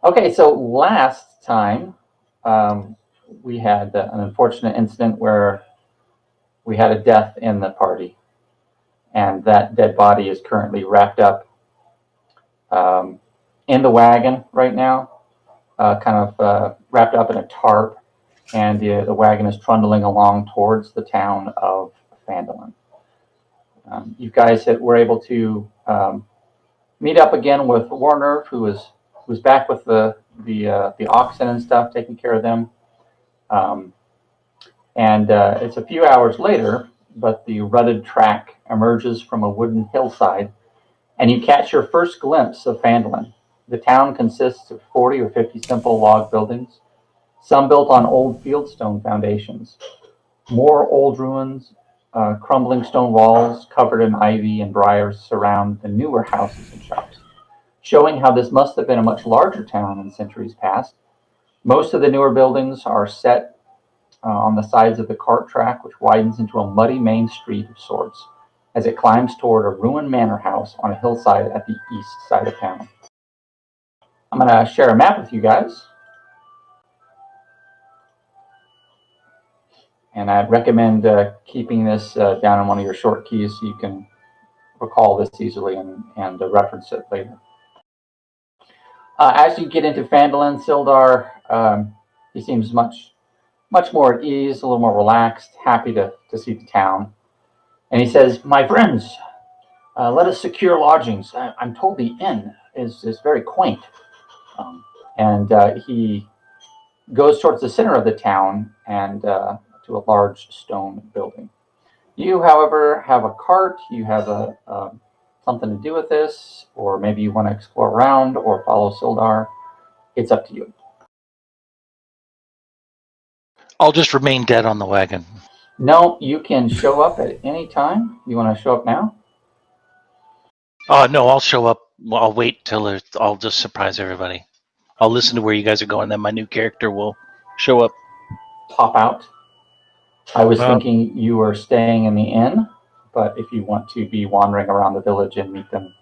Okay, so last time we had an unfortunate incident where we had a death in the party, and that dead body is currently wrapped up in the wagon right now, wrapped up in a tarp, and the wagon is trundling along towards the town of Phandelver. You guys were able to meet up again with Warner, who was back with the oxen and stuff, taking care of them. And it's a few hours later, but the rutted track emerges from a wooden hillside, and you catch your first glimpse of Phandelver. The town consists of 40 or 50 simple log buildings, some built on old fieldstone foundations. More old ruins, crumbling stone walls covered in ivy and briars surround the newer houses and shops, showing how this must have been a much larger town in centuries past. Most of the newer buildings are set on the sides of the cart track, which widens into a muddy main street of sorts as it climbs toward a ruined manor house on a hillside at the east side of town. I'm going to share a map with you guys. And I'd recommend keeping this down on one of your short keys so you can recall this easily and reference it later. As you get into Phandelver, Sildar, he seems much more at ease, a little more relaxed, happy to see the town. And he says, "My friends, let us secure lodgings. I'm told the inn is very quaint." And he goes towards the center of the town and to a large stone building. You, however, have a cart. You have something to do with this, or maybe you want to explore around or follow Sildar. It's up to you. I'll just remain dead on the wagon. No, you can show up at any time. You want to show up now? No, I'll show up. I'll wait till I'll just surprise everybody. I'll listen to where you guys are going, then my new character will show up. Pop out. I was thinking you were staying in the inn, but if you want to be wandering around the village and meet them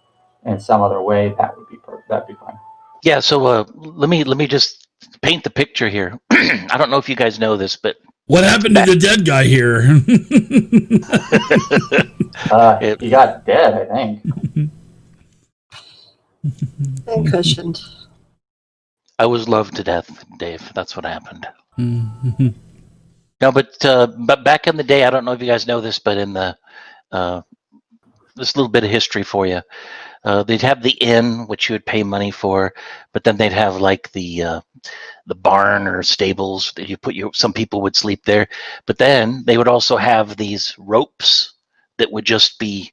in some other way, that'd be fine. Yeah, so let me just paint the picture here. I don't know if you guys know this, but what happened to the dead guy here? He got dead, I think. And cushioned. I was loved to death, Dave. That's what happened. No, but back in the day, I don't know if you guys know this, but in the this little bit of history for you, they'd have the inn, which you would pay money for, but then they'd have like the barn or stables that you put some people would sleep there, but then they would also have these ropes that would just be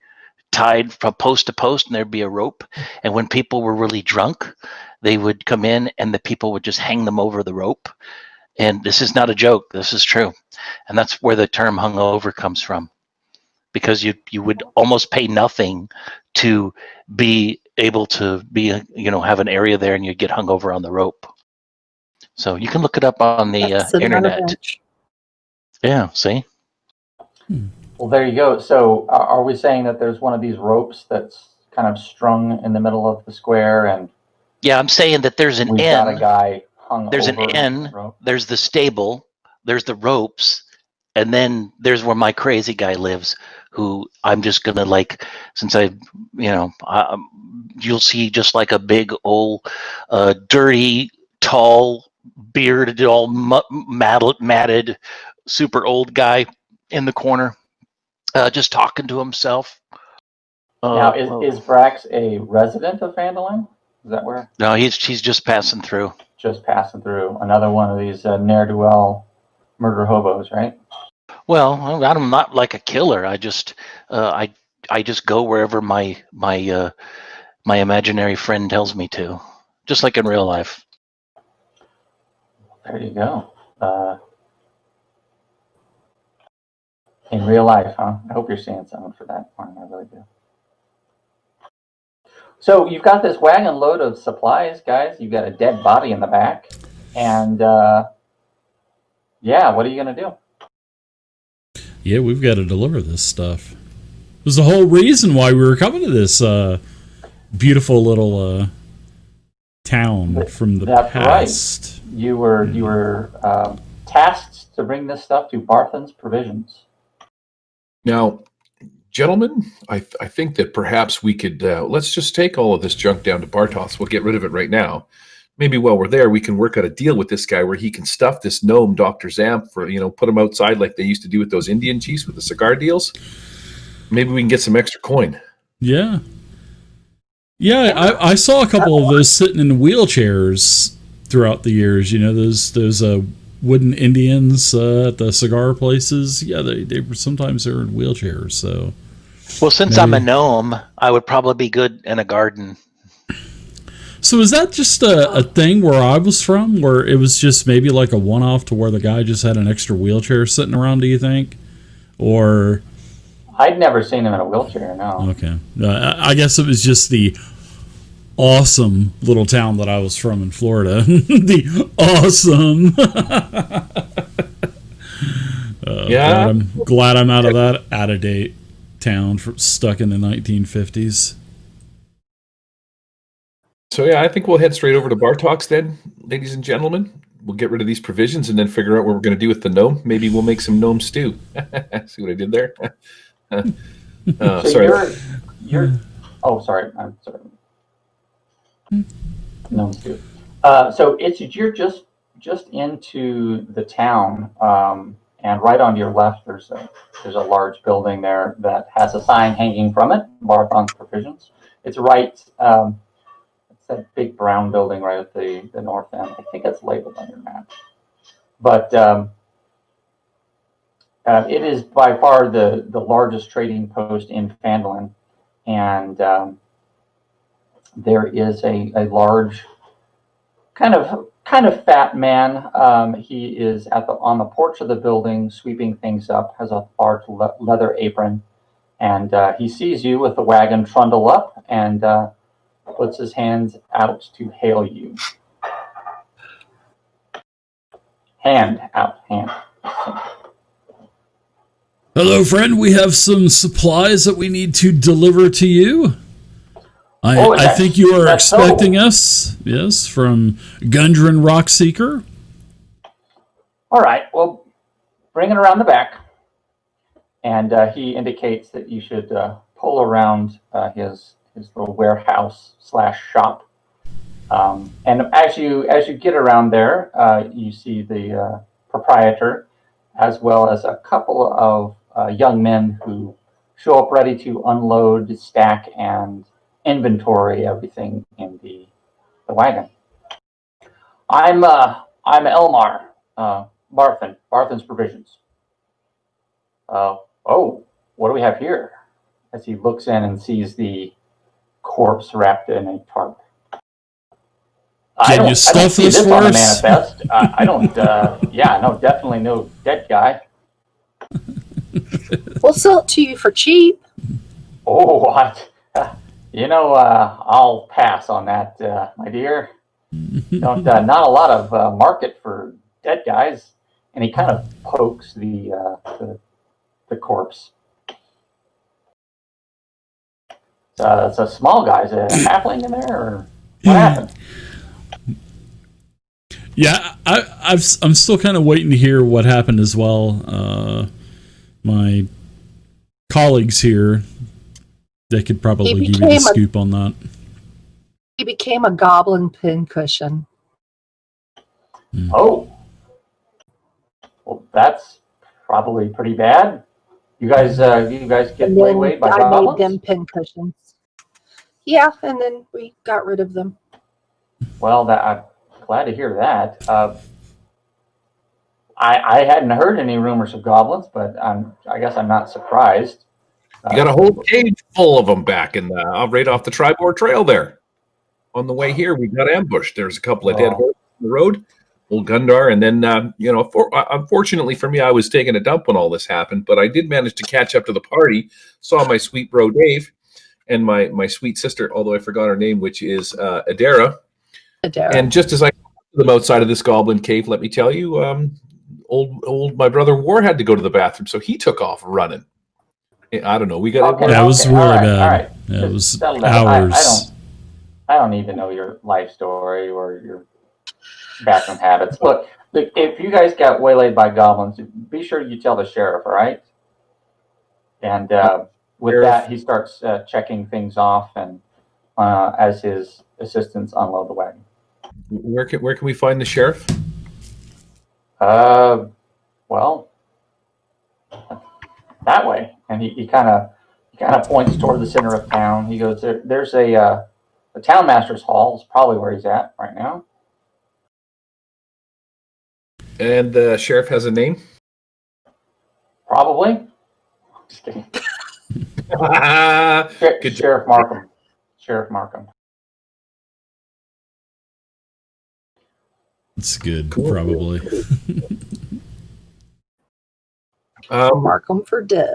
tied from post to post, and there'd be a rope, and when people were really drunk, they would come in and the people would just hang them over the rope. And this is not a joke, this is true. And that's where the term hungover comes from, because you would almost pay nothing to be able to have an area there, and you'd get hung over on the rope. So you can look it up on the internet. Yeah, see? Well, there you go. So are we saying that there's one of these ropes that's kind of strung in the middle of the square? And yeah, I'm saying that there's an inn. Got a guy hung there's over an inn, there's the stable, there's the ropes, and then there's where my crazy guy lives, who I'm just going to since you'll see just like a big old dirty, tall, bearded, all matted, super old guy in the corner, just talking to himself. Now, is Brax a resident of Phandelver? Is that where? No, he's just passing through. Just passing through. Another one of these ne'er-do-well murder hobos, right? Well, I'm not like a killer. I just go wherever my imaginary friend tells me to, just like in real life. There you go. In real life, huh? I hope you're seeing something for that one. I really do. So you've got this wagon load of supplies, guys. You've got a dead body in the back. And, what are you going to do? Yeah, we've got to deliver this stuff. There's the whole reason why we were coming to this beautiful little town from the That's past. right. You were tasked to bring this stuff to Barthen's Provisions. Now, gentlemen, I think that perhaps we could let's just take all of this junk down to Bartoth's. We'll get rid of it right now. Maybe while we're there, we can work out a deal with this guy where he can stuff this gnome, Dr. Zamp, for, put him outside like they used to do with those Indian chiefs with the cigar deals. Maybe we can get some extra coin. Yeah. Yeah, I saw a couple of those sitting in wheelchairs throughout the years. Those wooden Indians at the cigar places. Yeah, they were sometimes they're in wheelchairs. So, Well, since I'm a gnome, I would probably be good in a garden. So is that just a thing where I was from, where it was just maybe like a one-off to where the guy just had an extra wheelchair sitting around, do you think? Or... I'd never seen him in a wheelchair, no. Okay. I guess it was just the awesome little town that I was from in Florida. The awesome. Yeah. I'm glad I'm out of that out-of-date town stuck in the 1950s. So yeah, I think we'll head straight over to Bartox then, ladies and gentlemen. We'll get rid of these provisions and then figure out what we're going to do with the gnome. Maybe we'll make some gnome stew. See what I did there? So sorry. you're. Oh, sorry. I'm sorry. No, too. So you're just into the town, and right on your left there's a large building there that has a sign hanging from it, Barthon's Provisions. It's right. It's that big brown building right at the north end. I think it's labeled on your map, but it is by far the largest trading post in Phandelver, and there is a large, kind of fat man. He is on the porch of the building, sweeping things up. Has a large leather apron, and he sees you with the wagon trundle up, and puts his hands out to hail you. Hand out, hand. Hello, friend. We have some supplies that we need to deliver to you. I think you are expecting us, yes, from Gundren Rockseeker. All right, well, bring it around the back. And he indicates that you should pull around his little warehouse / shop. And as you get around there, you see the proprietor, as well as a couple of young men who show up ready to unload, stack, and inventory everything in the wagon. I'm Elmar, Barthen's Provisions. Oh, what do we have here? As he looks in and sees the corpse wrapped in a tarp. I don't see this on the manifest. I don't. Yeah, no, definitely no dead guy. We'll sell it to you for cheap. Oh, I'll pass on that, my dear. Not a lot of market for dead guys. And he kind of pokes the corpse. It's a small guy. Is it a halfling in there, or what happened? Yeah, I'm still kind of waiting to hear what happened as well. My colleagues here, they could probably give you the scoop on that. He became a goblin pincushion. Oh, well, that's probably pretty bad. You guys get waylaid by goblins? I made them pincushions. Yeah, and then we got rid of them. Well, I'm glad to hear that. I hadn't heard any rumors of goblins, but I guess I'm not surprised. You got a whole cage full of them back in right off the Tribord Trail there. On the way here, we got ambushed. There's a couple of dead horses on the road, old Gundar, and then unfortunately for me, I was taking a dump when all this happened, but I did manage to catch up to the party. Saw my sweet bro Dave and my sweet sister, although I forgot her name, which is Adara. And just as I got them outside of this goblin cave, let me tell you, old my brother War had to go to the bathroom, so he took off running. I don't know. We got it was really bad. All right. Yeah, it was hours. I don't need to know your life story or your bathroom habits. Look, if you guys got waylaid by goblins, be sure you tell the sheriff, all right? And with Sheriff. that, he starts checking things off, and as his assistants unload the wagon. Where can we find the sheriff? Well, that way, and he kind of points toward the center of town. He goes, "There's a the town master's hall is probably where he's at right now." And the sheriff has a name? Probably. Just kidding. Good Sheriff Markham. Sheriff Markham. It's good, Cool. probably. Mark them for dead.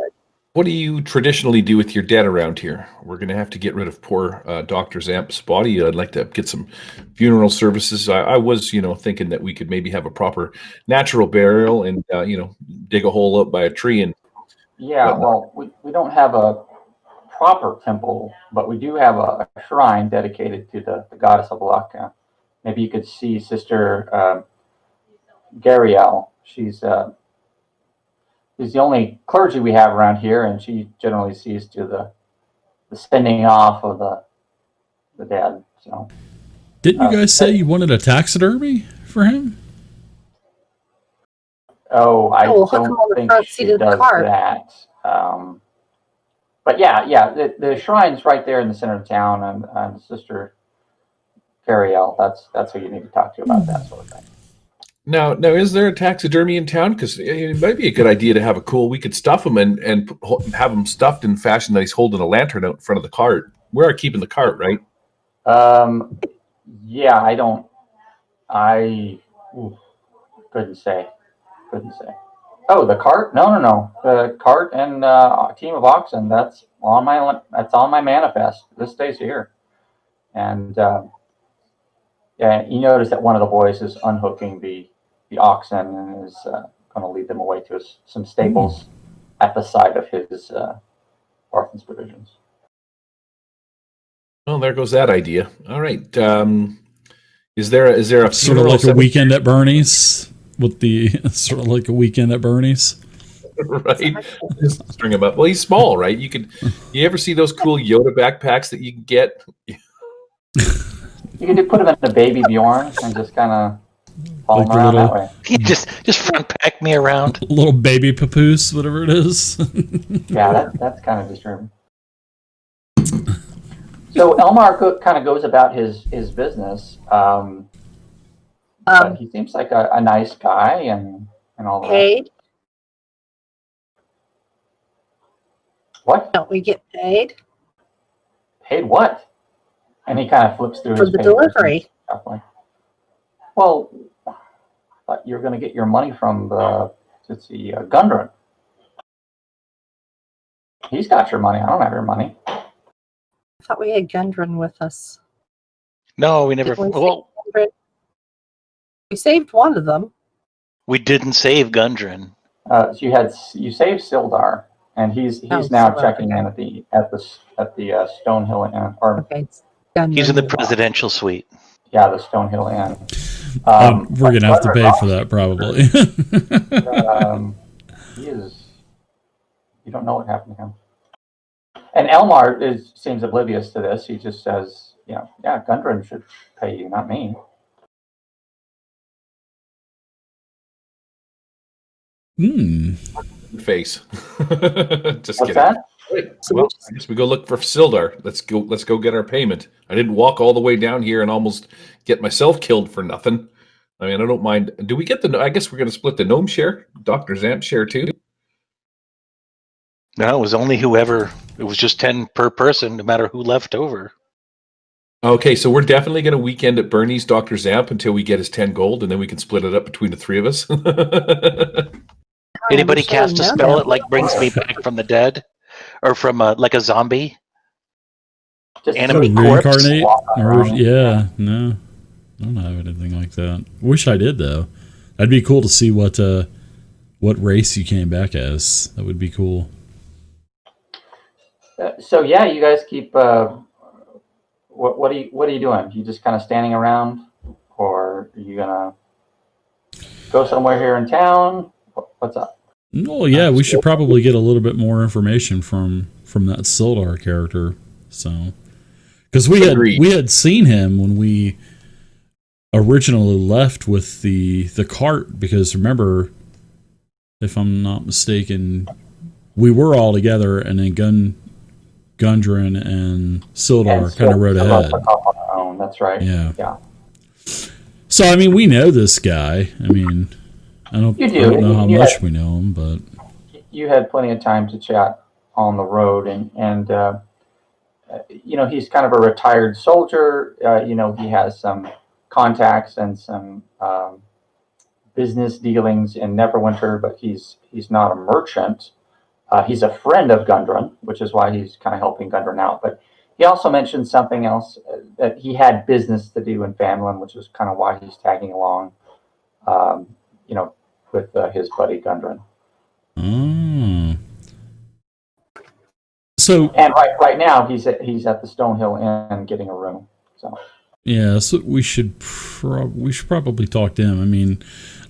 What do you traditionally do with your dead around here? We're going to have to get rid of poor Dr. Zamp's body. I'd like to get some funeral services. I was, thinking that we could maybe have a proper natural burial and, dig a hole up by a tree. And Yeah, well, we don't have a proper temple, but we do have a shrine dedicated to the goddess of luck. Maybe you could see Sister Gariel. She's the only clergy we have around here, and she generally sees to the sending off of the dead. So, Didn't you guys say you wanted a taxidermy for him? I we'll hook him on don't the think front she seat of the does car. that. But yeah, the shrine's right there in the center of town, and Sister Gariel, that's who you need to talk to about that sort of thing. now, is there a taxidermy in town? Because it might be a good idea to have a cool. We could stuff him and have him stuffed in fashion that he's holding a lantern out in front of the cart. We are keeping the cart, right? Yeah, couldn't say. Oh, the cart? No. The cart and a team of oxen. That's on my manifest. This stays here. And yeah, you notice that one of the boys is unhooking the oxen and is going to lead them away to some stables at the side of his orphans provisions. Well, there goes that idea. All right. Is there a Sort of funeral like a cemetery? weekend at Bernie's with the sort of like a weekend at Bernie's. Right? Just string him up. Well, he's small, right? You ever see those cool Yoda backpacks that you can get? You can put him in a baby Bjorn and just kind of follow Like him a around little- that way. He just front pack me around. Little baby papoose, whatever it is. Yeah, that's kind of disturbing. So Elmar kind of goes about his business, but he seems like a nice guy and all that. Paid? What? Don't we get paid Paid what? And he kind of flips through for his the papers and delivery? stuff like. Well, I thought you were going to get your money from Gundren. He's got your money. I don't have your money. I thought we had Gundren with us. No, we never. Didn't we Well, save Gundren? We saved one of them. we didn't save Gundren. So you saved Sildar, and he's Oh, now Sildar, checking okay. in at the Stonehill Inn, or Okay, it's Gundren. He's in the presidential suite. yeah, the Stonehill Inn. We're going to have to pay for that, probably. He is. You don't know what happened to him. And Elmar seems oblivious to this. He just says, yeah, Gundren should pay you, not me. Face. Just What's kidding. that? Right. So Well, we just- I guess we go look for Sildar. Let's go get our payment. I didn't walk all the way down here and almost get myself killed for nothing. I mean, I don't mind. Do we get I guess we're going to split the gnome share, Dr. Zamp share too. No, it was only whoever. It was just 10 per person, no matter who left over. Okay, so we're definitely going to weekend at Bernie's Dr. Zamp until we get his 10 gold, and then we can split it up between the three of us. Anybody we should've cast a known spell that. that like brings me back from the dead, or from like a zombie? Just Animate sort of corpse? Reincarnate? walk Or, around. yeah, no. I don't have anything like that. Wish I did, though. That'd be cool to see what race you came back as. That would be cool. So yeah, you guys keep what are you doing? You just kind of standing around, or are you gonna go somewhere here in town? What's up? Well, yeah, we should probably get a little bit more information from that Sildar character. So, because we had seen him when we originally left with the cart. Because remember, if I'm not mistaken, we were all together, and then Gundren and Sildar kind of rode ahead. That's right. Yeah. So I mean, we know this guy. I mean, I don't know how much we know him, but you had plenty of time to chat on the road, and he's kind of a retired soldier. He has some contacts and some business dealings in Neverwinter, but he's not a merchant. He's a friend of Gundren, which is why he's kind of helping Gundren out. But he also mentioned something else, that he had business to do in Phandelver, which is kind of why he's tagging along, with his buddy Gundren. Mm. So, and right now he's at the Stonehill Inn getting a room. So yeah, so we should probably talk to him. I mean,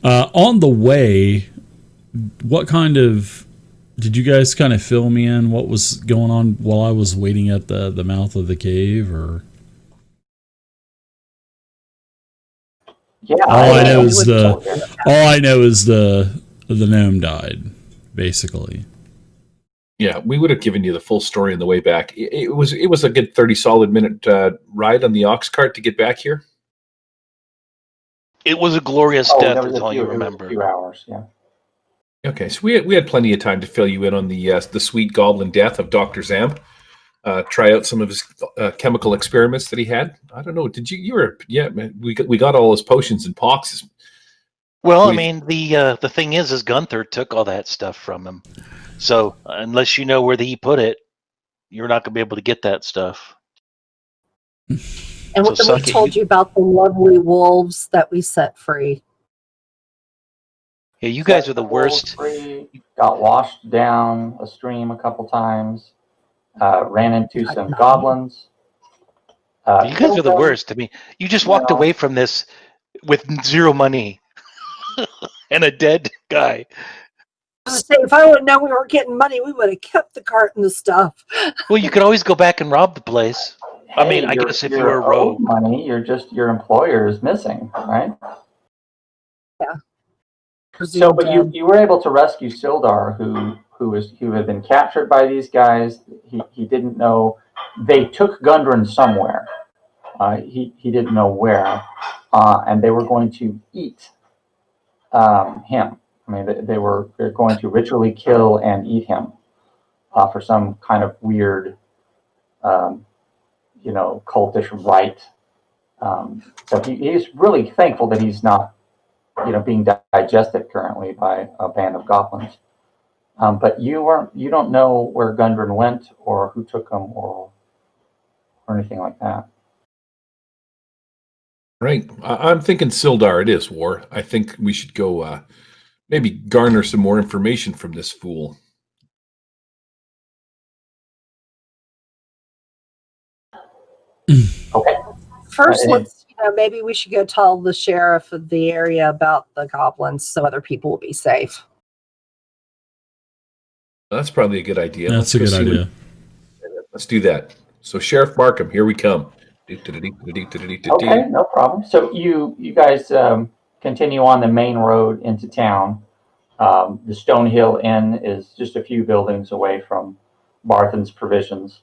on the way, what kind of did you guys kind of fill me in what was going on while I was waiting at the mouth of the cave, or? Yeah, all I know is the gnome died, basically. Yeah, we would have given you the full story on the way back. It was a good 30 solid minute ride on the ox cart to get back here. It was a glorious death, is all you remember. A few hours, yeah. Okay, so we had plenty of time to fill you in on the sweet goblin death of Dr. Zamp. Try out some of his chemical experiments that he had. I don't know. Did you were man, we got all his potions and poxes. Well, I mean, the thing is Gunther took all that stuff from him. So unless you know where he put it, you're not going to be able to get that stuff. And we told you about the lovely wolves that we set free. Yeah, you guys are the worst. Got washed down a stream a couple times. Ran into some goblins. You guys are the worst. I mean, you just walked away from this with zero money and a dead guy. If I would have known we were getting money, we would have kept the cart and the stuff. Well, you could always go back and rob the place. I mean, I guess if you were a rogue. Money, your employer is missing, right? Yeah. So, but you were able to rescue Sildar, who had been captured by these guys. He didn't know they took Gundren somewhere. He didn't know where, and they were going to eat him. I mean, they're going to ritually kill and eat him for some kind of weird, cultish rite. So he's really thankful that he's not, being digested currently by a band of goblins. But you don't know where Gundren went or who took him or anything like that. Right. I'm thinking Sildar, it is war. I think we should go maybe garner some more information from this fool. Okay. First, maybe we should go tell the sheriff of the area about the goblins so other people will be safe. That's probably a good idea. That's a good idea. Let's do that. So, Sheriff Markham, here we come. Okay, no problem. So you guys continue on the main road into town. The Stonehill Inn is just a few buildings away from Barthen's Provisions.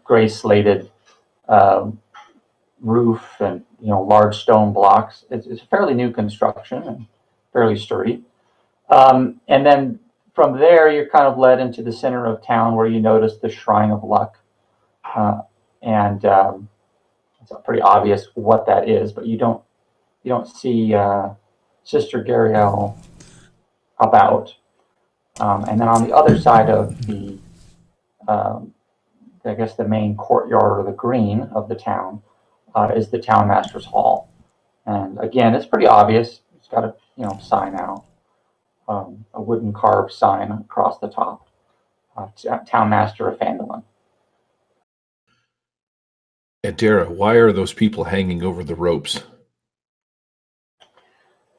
Gray slated roof and large stone blocks. It's a fairly new construction and fairly sturdy. And then from there, you're kind of led into the center of town where you notice the Shrine of Luck. And it's pretty obvious what that is, but you don't see Sister Gariel about. And then on the other side of the, I guess the main courtyard or the green of the town is the Town Master's Hall. And again, it's pretty obvious. It's got a sign out, a wooden carved sign across the top. Town Master of Phandelver. Adara, why are those people hanging over the ropes?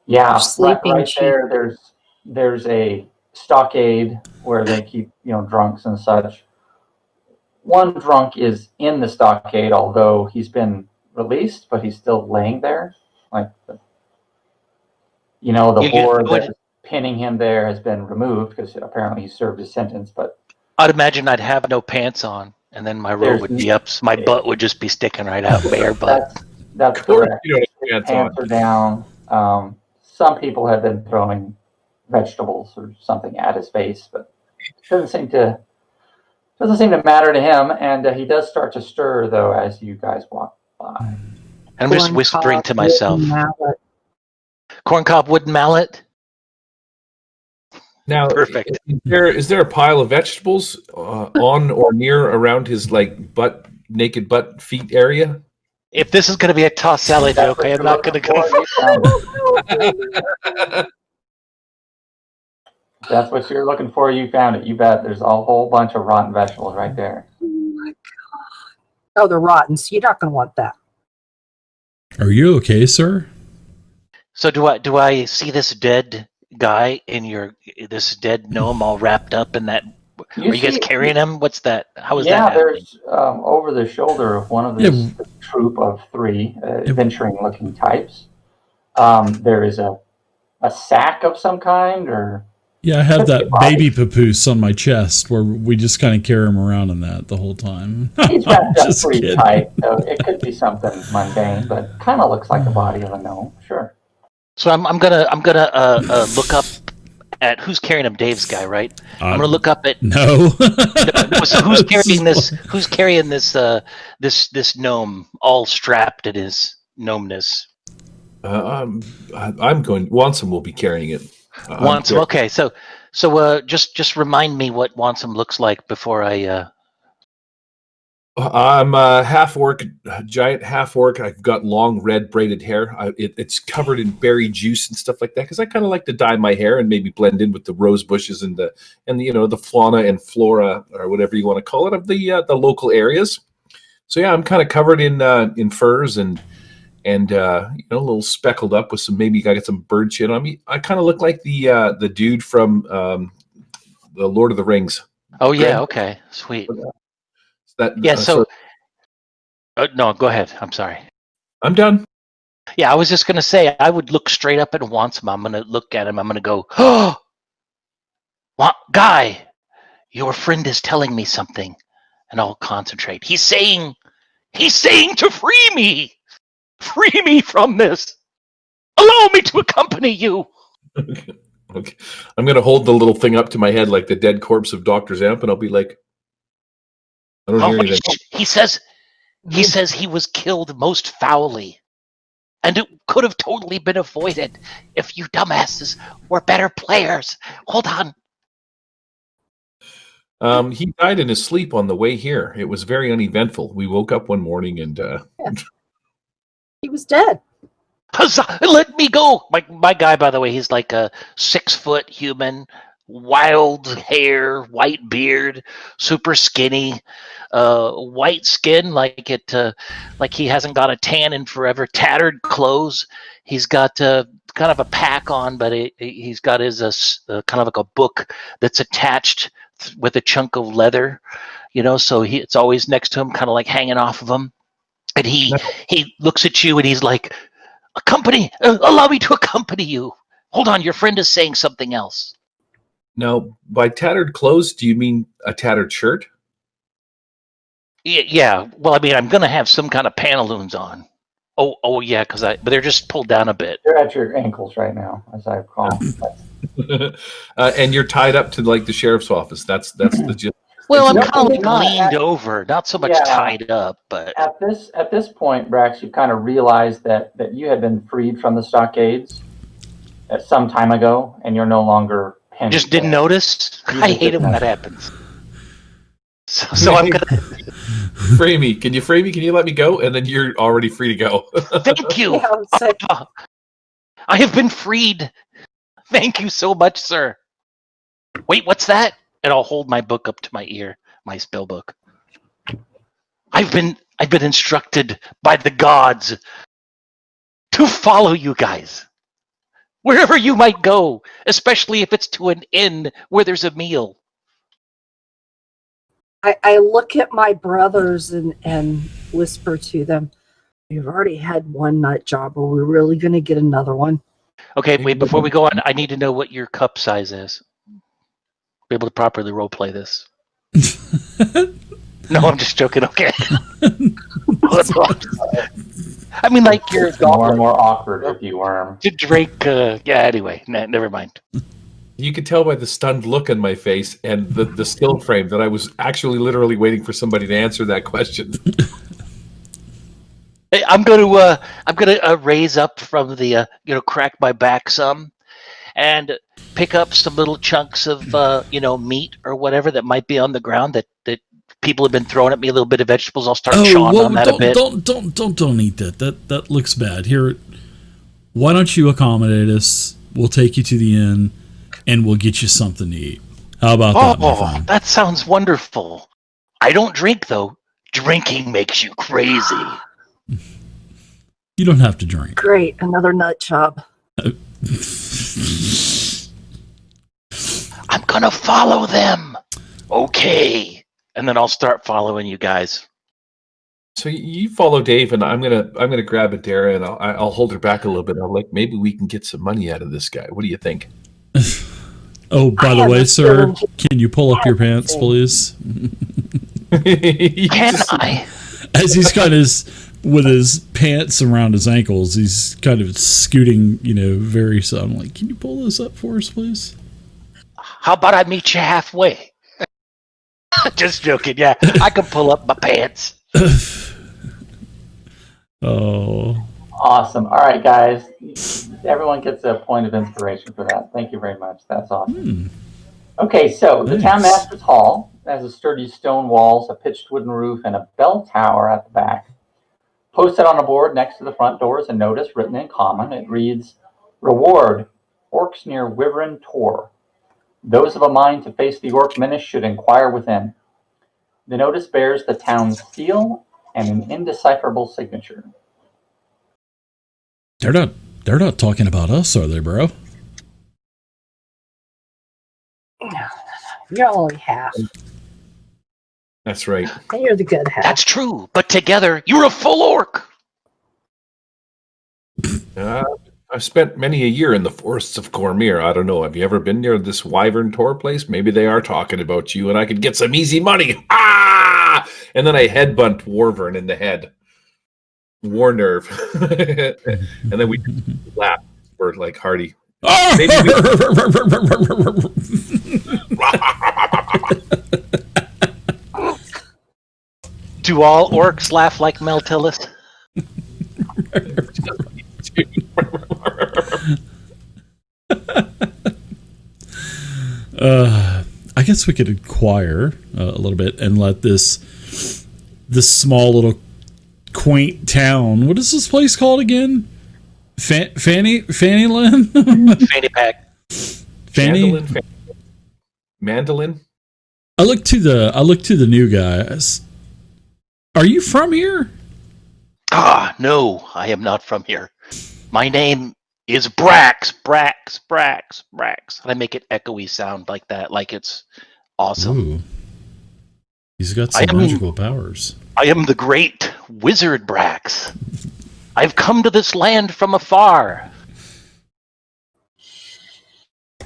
Yeah, They're sleeping right cheap. there. There's a stockade where they keep drunks and such. One drunk is in the stockade, although he's been released, but he's still laying there. Like the board that's pinning him there has been removed because apparently he served his sentence. But I'd imagine I'd have no pants on, and then my robe would be up, so my butt would just be sticking right out, bare butt. That's Of course correct. you don't have pants Pants are down. Some people have been throwing vegetables or something at his face, but it doesn't seem to matter to him. And he does start to stir though as you guys walk by. I'm just whispering to myself. Corncob wooden mallet. Now, Perfect. Is there a pile of vegetables on or near around his naked butt feet area? If this is going to be a toss salad joke, I am not going to go for it. That's what you're looking for. You found it. You bet. There's a whole bunch of rotten vegetables right there. Oh my god! Oh, they're rotten. So you're not going to want that. Are you okay, sir? So do I see this dead guy in this dead gnome all wrapped up in that? Are you guys carrying him? What's that? How is that? Yeah, there's over the shoulder of one of this troop of three adventuring-looking types. There is a sack of some kind, or I have that baby papoose on my chest where we just kind of carry him around in that the whole time. He's wrapped up pretty tight, so it could be something mundane, but kind of looks like the body of a gnome. Sure. So I'm gonna look up at who's carrying him. Dave's guy, right? I'm gonna look up at no. So who's carrying this? Who's carrying this? This gnome all strapped at his gnomeness. I'm going. Wansome will be carrying it. Wansome. Okay, so just remind me what Wansome looks like before I. I'm a half orc, giant half orc. I've got long red braided hair. It's covered in berry juice and stuff like that because I kind of like to dye my hair and maybe blend in with the rose bushes and the fauna and flora or whatever you want to call it of the local areas. So yeah, I'm kind of covered in furs and a little speckled up with maybe I got some bird shit on me. I kind of look like the dude from the Lord of the Rings. Oh yeah, okay, sweet. No, go ahead. I'm sorry. I'm done. Yeah, I was just gonna say I would look straight up at Wansome. I'm gonna look at him. I'm gonna go, oh, guy, your friend is telling me something, and I'll concentrate. He's saying to free me from this. Allow me to accompany you. Okay. I'm gonna hold the little thing up to my head like the dead corpse of Dr. Zamp, and I'll be like, I don't hear anything. He says he was killed most foully, and it could have totally been avoided if you dumbasses were better players. Hold on. He died in his sleep on the way here. It was very uneventful. We woke up one morning and he was dead. Huzzah, let me go. My guy, by the way, he's like a 6-foot human, wild hair, white beard, super skinny, white skin, like he hasn't got a tan in forever, tattered clothes. He's got kind of a pack on, but he's got his kind of like a book that's attached with a chunk of leather, so it's always next to him, kind of like hanging off of him. And he looks at you and he's like, allow me to accompany you. Hold on, your friend is saying something else. Now, by tattered clothes, do you mean a tattered shirt? Yeah. Well, I mean, I'm going to have some kind of pantaloons on. Oh yeah, but they're just pulled down a bit. They're at your ankles right now, as I recall. And you're tied up to like the sheriff's office. That's the gist. Well, I'm kind of leaned over, not so much tied up, but at this point, Brax, you kind of realize that you had been freed from the stockades at some time ago, and you're no longer pinned. Just didn't notice. I hate it when that happens. So I'm gonna frame me. Can you frame me? Can you let me go? And then you're already free to go. Thank you. I have been freed. Thank you so much, sir. Wait, what's that? And I'll hold my book up to my ear, my spell book. I've been I've been instructed by the gods to follow you guys. Wherever you might go, especially if it's to an inn where there's a meal. I look at my brothers and whisper to them, we've already had one nut job. Are we really going to get another one? Okay, wait, before we go on, I need to know what your cup size is. Be able to properly roleplay this. No, I'm just joking, okay. I mean, like your It's more and more awkward if you worm. to drink, yeah, anyway, never mind. You could tell by the stunned look on my face and the still frame that I was actually literally waiting for somebody to answer that question. Hey, I'm gonna raise up from the crack my back some, and pick up some little chunks of meat or whatever that might be on the ground that people have been throwing at me. A little bit of vegetables. I'll start chawing on that a bit. Don't eat that. That looks bad. Here, why don't you accommodate us? We'll take you to the inn, and we'll get you something to eat. How about that, my friend? That sounds wonderful. I don't drink though. Drinking makes you crazy. You don't have to drink. Great, another nut job. I'm gonna follow them. Okay. And then I'll start following you guys. So you follow Dave, and I'm gonna grab Adara, and I'll hold her back a little bit. I'm like, maybe we can get some money out of this guy. What do you think? Oh, by the way, sir, can you pull up your pants, please? Can I? As he's kind of with his pants around his ankles, he's kind of scooting, very slow. I'm like, can you pull this up for us, please? How about I meet you halfway? Just joking. Yeah, I can pull up my pants. Oh. Awesome. All right, guys. Everyone gets a point of inspiration for that. Thank you very much. That's awesome. Okay, so the town master's hall has a sturdy stone walls, a pitched wooden roof, and a bell tower at the back. Posted on a board next to the front door is a notice written in common. It reads, "Reward, orcs near Wyvern Tor. Those of a mind to face the orc menace should inquire within." The notice bears the town's seal and an indecipherable signature. They're not talking about us, are they, bro? You're only half. That's right. And you're the good half. That's true, but together you're a full orc. I've spent many a year in the forests of Cormyr. I don't know. Have you ever been near this Wyvern Tor place? Maybe they are talking about you, and I could get some easy money. Ah! And then I headbutt Warvern in the head. War nerve. And then we laugh for like Hardy. Maybe we... Do all orcs laugh like Meltilus? I guess we could inquire a little bit and let this small little quaint town. What is this place called again? Fannyland? Fanny pack. Fanny. Mandolin. I look to the new guys. Are you from here? No, I am not from here. My name is Brax. And I make it echoey sound like that, like it's awesome. Ooh. He's got some magical powers. I am the great wizard Brax. I've come to this land from afar.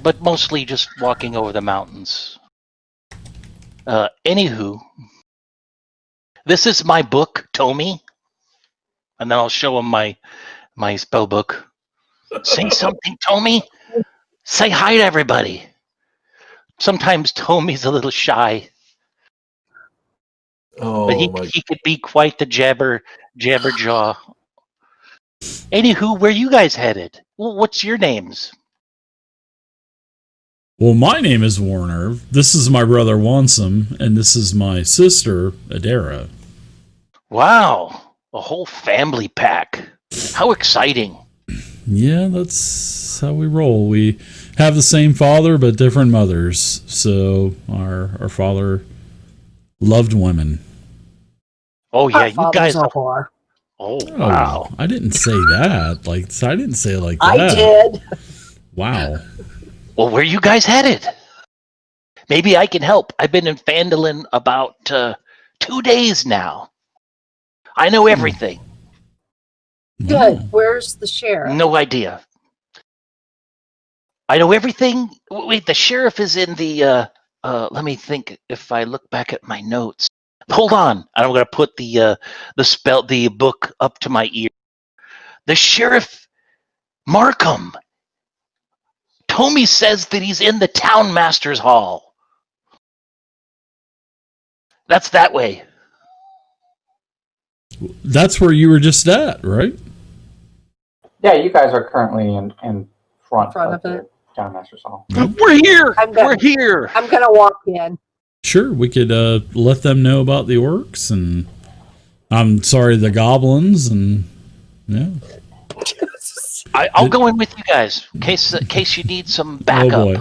But mostly just walking over the mountains. Anywho, this is my book, Tommy. And then I'll show him my spell book. Say something, Tommy. Say hi to everybody. Sometimes Tommy's a little shy. Oh, But he could be quite the jabberjaw. Anywho, where you guys headed? Well, what's your names? Well, my name is Warner. This is my brother Wansome, and this is my sister Adara. Wow, a whole family pack. How exciting. Yeah, that's how we roll. We have the same father, but different mothers. So our father loved women. Oh yeah, My you father's guys. a whore. Oh Oh, wow. I didn't say that. Like, I didn't say it like that. I did. Wow. Well, where you guys headed? Maybe I can help. I've been in Phandelver about 2 days now. I know everything. Good. Wow. Where's the sheriff? No idea. I know everything. Wait, the sheriff is in the. Let me think. If I look back at my notes, hold on. I'm going to put the book up to my ear. The sheriff, Markham. Tommy says that he's in the town master's hall. That's that way. That's where you were just at, right? Yeah, you guys are currently in front Front of of the it. Town Master's Hall. We're here. I'm gonna- We're here. I'm going to walk in. Sure, we could let them know about the orcs, and I'm sorry, the goblins, and yeah. I'll go in with you guys in case you need some Oh backup. boy.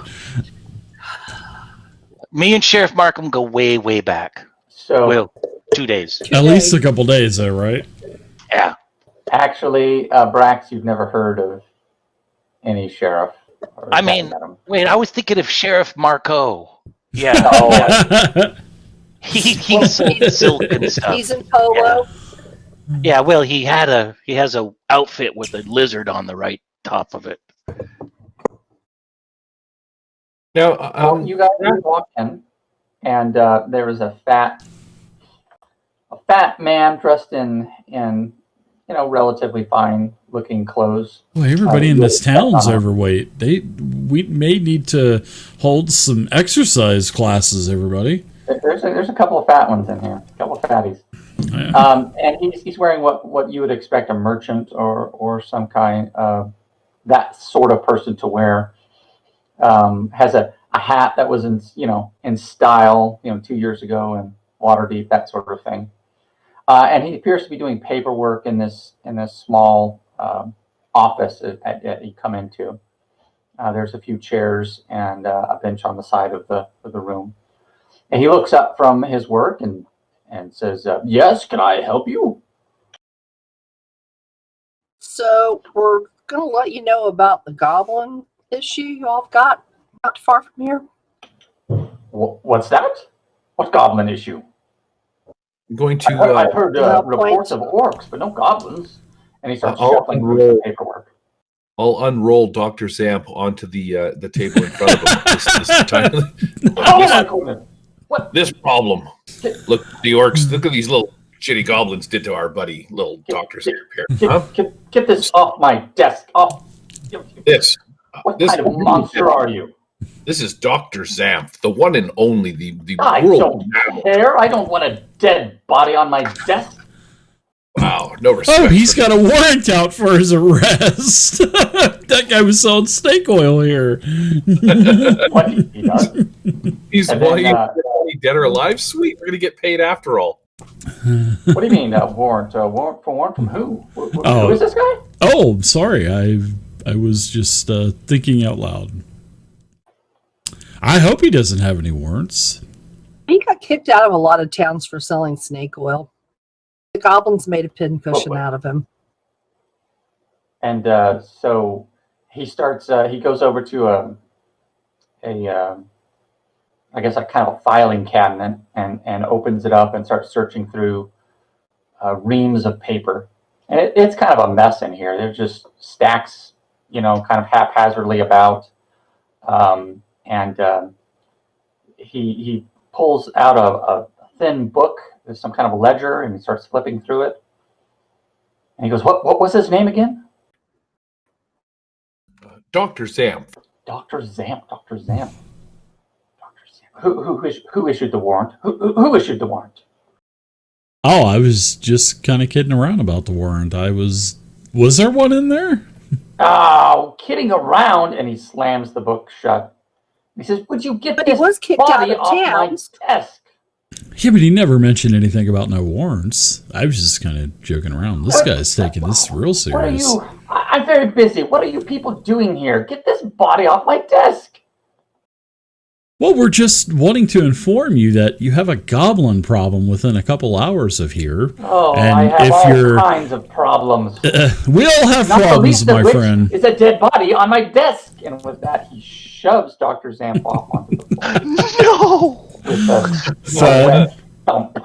Me and Sheriff Markham go way back. So Well, 2 days. At least a couple days, though, right? Yeah. actually, Brax, you've never heard of any sheriff. Or I haven't mean, met him. wait. I was thinking of Sheriff Marco. Yeah. Oh, He sold silk and stuff. He's in polo. Yeah. Well, he has a outfit with a lizard on the right top of it. Now, well, you guys walked in, and there was a fat man dressed in relatively fine looking clothes. Well, everybody in this town's Uh-huh. overweight. We may need to hold some exercise classes, everybody. There's a couple of fat ones in here, a couple of fatties. Yeah. And he's wearing what you would expect a merchant or some kind of that sort of person to wear. Has a hat that was in style 2 years ago and Waterdeep, that sort of thing. And he appears to be doing paperwork in this small office that you come into. There's a few chairs and a bench on the side of the room. And he looks up from his work and says, "Yes, can I help you?" So we're going to let you know about the goblin issue you all got not far from here. What's that? What goblin issue? I'm going to. I've heard No reports point. of orcs, but no goblins. And he starts I'll shuffling through unroll. some paperwork. I'll unroll Dr. Zamp onto the table in front of him. Oh my goodness! What? This problem. Look, the orcs. Look at these little shitty goblins did to our buddy, little Dr. Zamp here. Huh? Get this off my desk! Off! This. What This- kind of monster are you? This is Dr. Zamp, the one and only, the I world. don't care. I don't want a dead body on my desk. Wow, no respect. Oh, he's for- got a warrant out for his arrest. That guy was selling snake oil here. What he does? He's And well, then, he dead or alive? Sweet, we're gonna get paid after all. What do you mean warrant? Warrant from who? Who Oh. is this guy? Oh, sorry. I was just thinking out loud. I hope he doesn't have any warrants. He got kicked out of a lot of towns for selling snake oil. The goblins made a pincushion out of him. And so he starts. He goes over to I guess a kind of a filing cabinet and opens it up and starts searching through reams of paper. And it's kind of a mess in here. There's just stacks, kind of haphazardly about. And he pulls out a thin book. There's some kind of a ledger, and he starts flipping through it. And he goes, "What was his name again?" Dr. Zamp. Dr. Zamp. Dr. Zamp. Who issued the warrant? Who issued the warrant? Oh, I was just kind of kidding around about the warrant. Was there one in there? Oh, kidding around! And he slams the book shut. He says, "Would you get But he this was kicked out body of off my towns. desk?" Yeah, but he never mentioned anything about no warrants. I was just kind of joking around. This guy's taking this real What are serious. you? I'm very busy. What are you people doing here? Get this body off my desk. Well, we're just wanting to inform you that you have a goblin problem within a couple hours of here. Oh, And I have if all you're- kinds of problems. We all have Not the problems, least of my which friend. is a dead body on my desk. And with that, he shoves Dr. Zamp off onto the floor No! with a Thud. wet thump.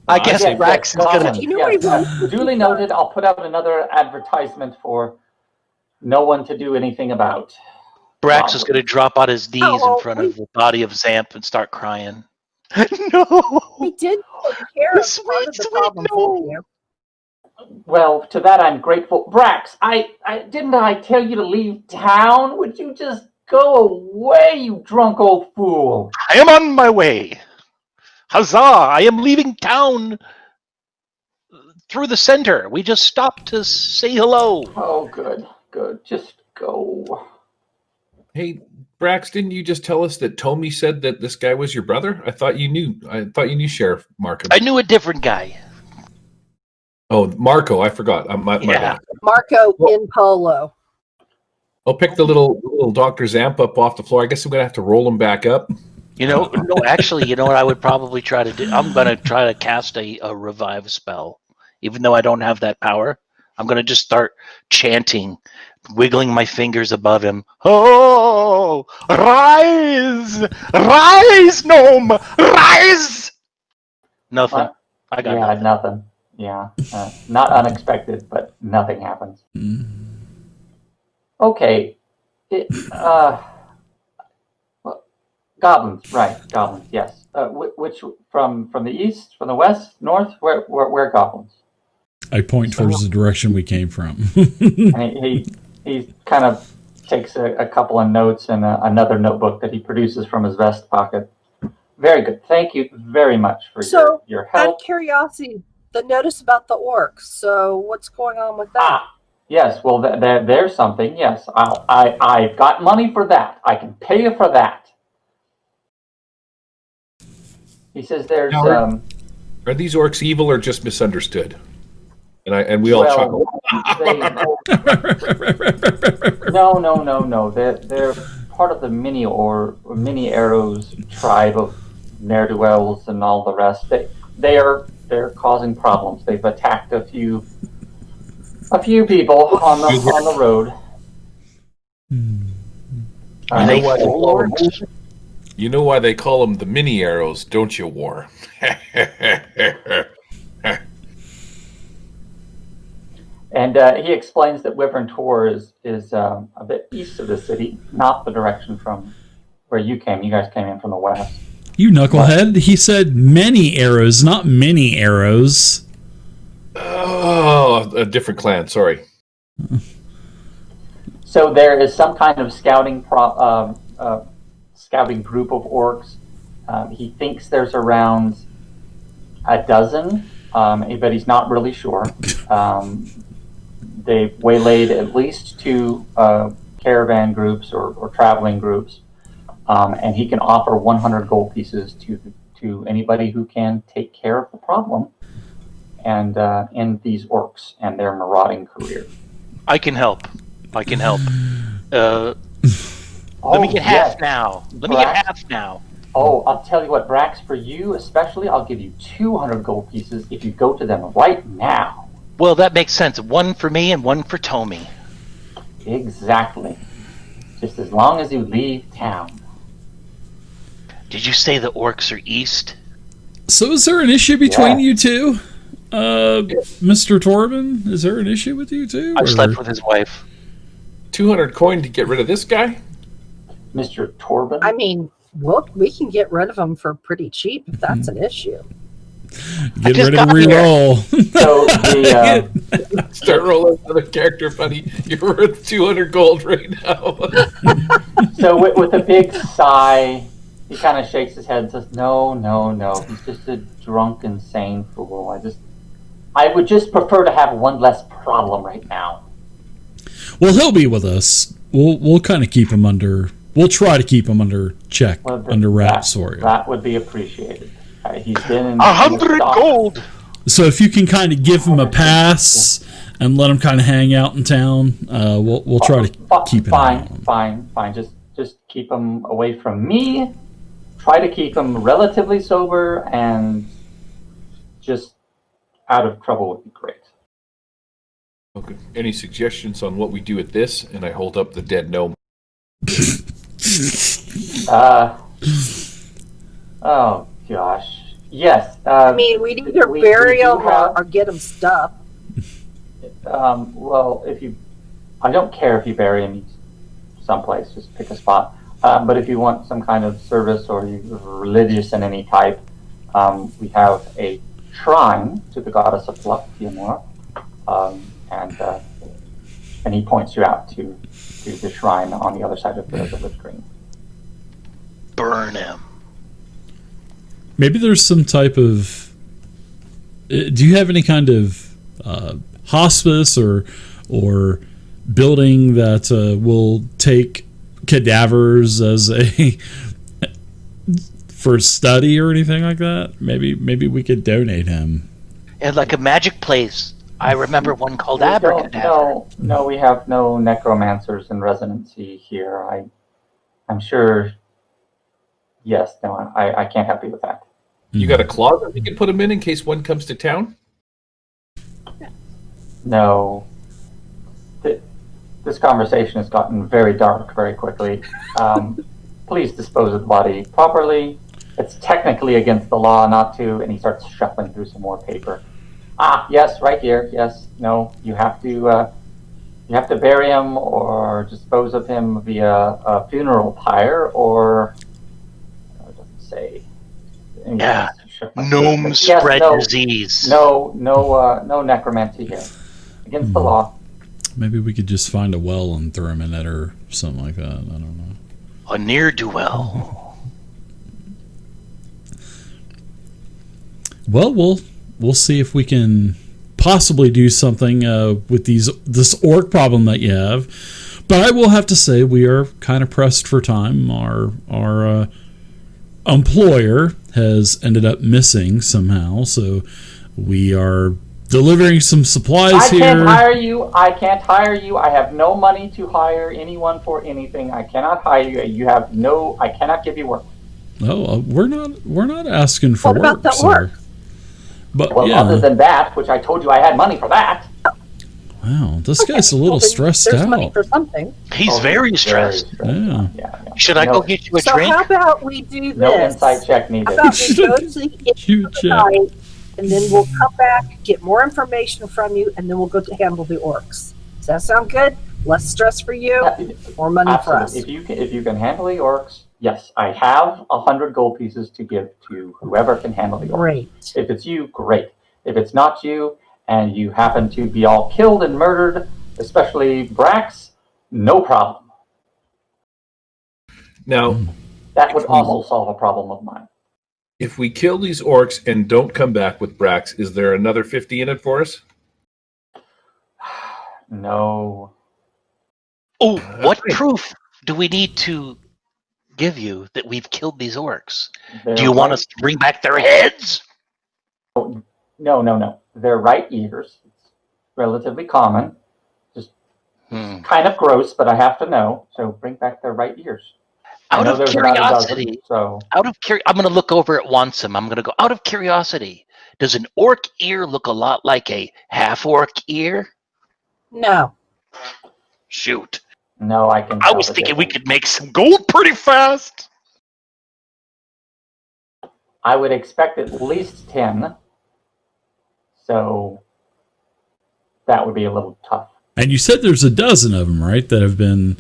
I guess Yes, Brax is yes, gonna. goblins, You know what he yes. Duly noted. I'll put out another advertisement for no one to do anything about. Brax is gonna drop on his knees Oh, in front of the body of Zamp and start crying. No! We did take care of Sweet, part of the sweet problem for you. Well, to that I'm grateful. Brax, I didn't I tell you to leave town? Would you just go away, you drunk old fool? I am on my way. Huzzah! I am leaving town through the center. We just stopped to say hello. Oh, good, good. Just go. Hey, Brax, didn't you just tell us that Tommy said that this guy was your brother? I thought you knew. Sheriff Markham. I knew a different guy. Oh, Marco. I forgot. My Yeah. bad. Marco in polo. I'll pick the little Dr. Zamp up off the floor. I guess I'm gonna have to roll him back up. No, actually, you know what I would probably try to do? I'm going to try to cast a revive spell. Even though I don't have that power, I'm going to just start chanting, wiggling my fingers above him. Oh, rise! Rise, gnome! Rise! Nothing. What? I got Yeah, nothing. nothing. Yeah, not unexpected, but nothing happens. Okay. Goblins, right? Goblins, yes. Which from the east, from the west, north? Where goblins? I point towards the direction we came from. And he kind of takes a couple of notes and another notebook that he produces from his vest pocket. Very good. Thank you very much for So, your Out help. of curiosity, the notice about the orcs. So, what's going on with that? Ah, yes. Well, there's something. Yes, I've got money for that. I can pay you for that. He says there's Now, Are these orcs evil or just misunderstood? And we all well, chuckle. No. They're part of the mini arrows tribe of ne'er-do-wells and all the rest. They're causing problems. They've attacked a few people on the road. Are they what- full orcs? You know why they call them the mini arrows, don't you, War? And he explains that Wyvern Tor is a bit east of the city, not the direction from where you came. You guys came in from the west. You knucklehead. He said many arrows, not many arrows. Oh, a different clan. Sorry. So there is some kind of scouting group of orcs. He thinks there's around a dozen, but he's not really sure. They've waylaid at least two caravan groups or traveling groups, and he can offer 100 gold pieces to anybody who can take care of the problem and end these orcs and their marauding career. I can help. Let me get yes. half now. Let me get half now. Oh, I'll tell you what, Brax, for you especially, I'll give you 200 gold pieces if you go to them right now. Well, that makes sense. One for me and one for Tommy. Exactly. Just as long as you leave town. Did you say the orcs are east? So is there an issue between Yeah. you two? Mr. Torben, is there an issue with you two? I or- slept with his wife. 200 coin to get rid of this guy? Mr. Torben? I mean, we can get rid of them for pretty cheap if that's an issue. Get just rid of got here. reroll. So the, Start rolling another character, buddy. You're worth 200 gold right now. so with a big sigh, he kind of shakes his head and says, No. He's just a drunk, insane fool. I would just prefer to have one less problem right now. Well, he'll be with us. We'll kind of keep him under. We'll try to keep him under check, Well, under wraps for you. That would be appreciated. He's been in 100 stock. gold. So if you can kind of give him a pass and let him kind of hang out in town. We'll try to keep an eye on him. Fine. Just keep him away from me. Try to keep him relatively sober and just out of trouble would be great. Okay. Any suggestions on what we do with this? And I hold up the dead gnome. Oh gosh. Yes. I mean, we'd either bury him or get him stuffed. Well, I don't care if you bury him someplace. Just pick a spot. But if you want some kind of service or you're religious in any type, we have a shrine to the goddess of luck, Tiamor, and he points you out to the shrine on the other side of the village green. Burn him. Maybe there's some type of. Do you have any kind of hospice or building that will take cadavers as a for study or anything like that? Maybe we could donate him. And like a magic place. I remember one called Abracadabra. No, we have no necromancers in residency here. I'm sure. Yes, no, I can't help you with that. You got a closet we can put him in case one comes to town? No. This conversation has gotten very dark very quickly. Please dispose of the body properly. It's technically against the law not to, and he starts shuffling through some more paper. Yes, right here. Yes, no, you have to bury him or dispose of him via a funeral pyre or it doesn't say. Yeah, gnomes spread disease. No necromancy here. Against the law. Maybe we could just find a well and throw him in it or something like that. I don't know. A ne'er-do-well. Well, we'll see if we can possibly do something with this orc problem that you have. But I will have to say we are kind of pressed for time. Our employer has ended up missing somehow, so we are delivering some supplies here. I can't hire you. I have no money to hire anyone for anything. I cannot hire you. I cannot give you work. Oh, we're not asking for work. What about the work? But other than that, which I told you I had money for that. Wow, this guy's a little stressed there's out. Money for something. He's very stressed. Yeah. Should I go get you a drink? So how about we do this? No insight check needed. How about we go to the night, and then we'll come back, get more information from you, and then we'll go to handle the orcs. Does that sound good? Less stress for you, more money for us. If you can handle the orcs, yes, I have 100 gold pieces to give to whoever can handle the orcs. Great. If it's you, great. If it's not you, and you happen to be all killed and murdered, especially Brax, no problem. Now, that would also solve a problem of mine. If we kill these orcs and don't come back with Brax, is there another 50 in it for us? No. Oh, what proof do we need to give you that we've killed these orcs? Do you want us to bring back their heads? No. They're right ears. It's relatively common. Just kind of gross, but I have to know. So bring back their right ears. Out of curiosity, I'm going to look over at Wansum. I'm going to go, out of curiosity, does an orc ear look a lot like a half-orc ear? No. Shoot. No, I can. I was thinking we could make some gold pretty fast. I would expect at least 10. So that would be a little tough. And you said there's a dozen of them, right, that have been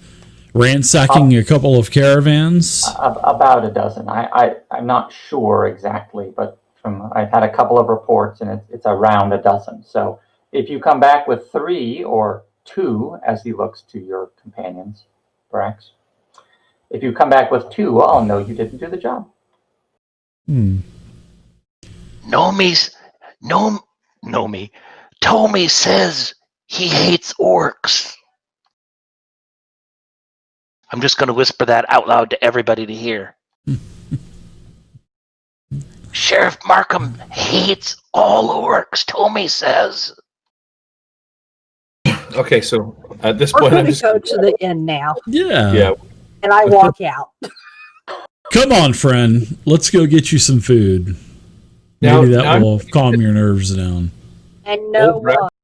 ransacking a couple of caravans? About a dozen. I'm not sure exactly, but I've had a couple of reports, and it's around a dozen. So if you come back with 3 or 2, as he looks to your companions, Brax, if you come back with 2, I'll know you didn't do the job. Tommy says he hates orcs. I'm just going to whisper that out loud to everybody to hear. Sheriff Markham hates all orcs, Tommy says. Okay, so at this We're point, I'm going to just go to the inn now. yeah. And I walk out. Come on, friend. Let's go get you some food. Now- Maybe that now I'm- will calm your nerves down. And no Old Brad- one.